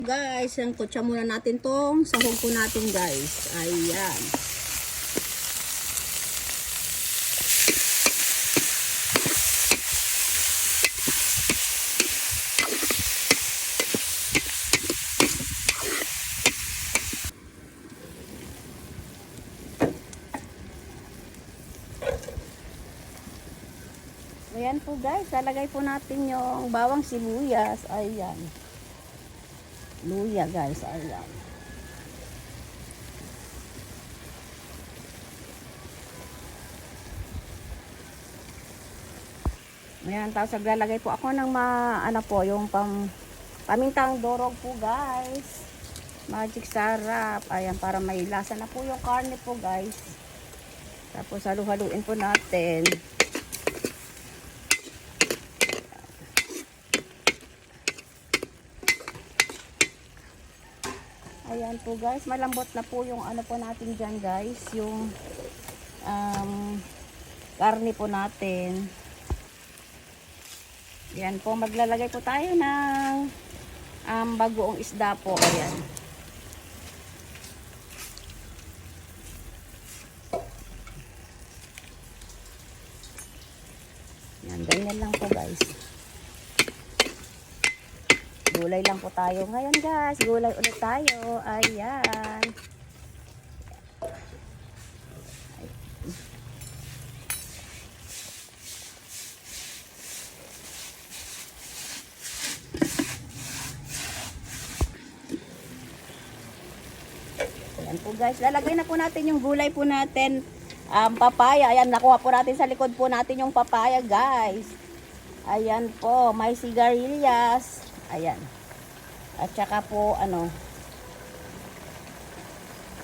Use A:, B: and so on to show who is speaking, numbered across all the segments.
A: Guys, ang kutsa muna natin tong sahog po natin guys. Ayan. Ayan po guys, lalagay po natin yung bawang sibuyas. Ayan. Luya guys, ayan. Ayan, tapos naglalagay po ako ng yung pamintang dorog po guys. Magic sarap. Ayan, para may lasa na po yung karne po guys. Tapos halu-haluin po natin. Ayan po guys, malambot na po yung ano po natin dyan guys, yung karne po natin. Ayan po, maglalagay po tayo ng bagoong isda po. Ayan. Ayan, ganyan lang po guys. Gulay lang po tayo ngayon guys. Gulay ulit tayo. Ayan. Ayan po guys. Lalagay na po natin yung gulay po natin. Papaya. Ayan, nakuha po natin sa likod po natin yung papaya guys. Ayan po. May sigarilyas. Ayan. At saka po,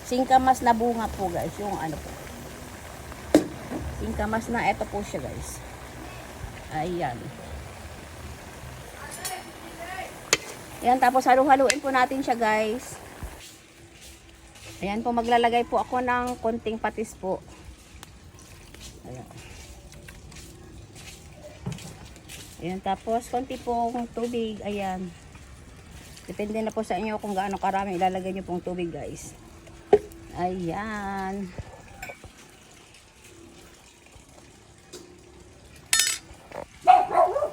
A: singkamas na bunga po guys. Yung po. Singkamas na, eto po siya guys. Ayan. Ayan, tapos halu-haluin po natin siya guys. Ayan po, maglalagay po ako ng konting patis po. Ayan. Ayan, tapos konti pong tubig. Ayan. Depende na po sa inyo kung gaano karami ilalagay nyo pong tubig guys. Ayan.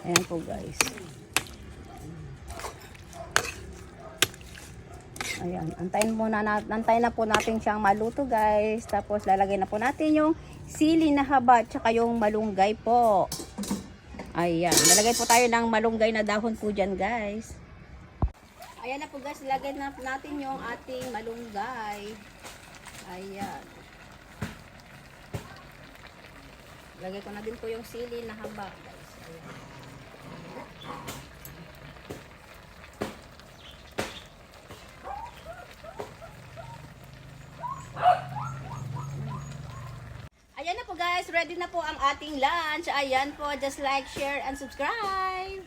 A: Ayan po guys. Ayan. Antayin na po natin siyang maluto guys. Tapos lalagay na po natin yung sili na haba at saka yung malunggay po. Ayan. Lalagay po tayo ng malunggay na dahon po dyan guys. Ayan na po guys, ilagay na natin yung ating malunggay. Ayan. Lagay ko na din po yung sili na haba guys. Ayan. Ayan na po guys, ready na po ang ating lunch. Ayan po, just like, share, and subscribe.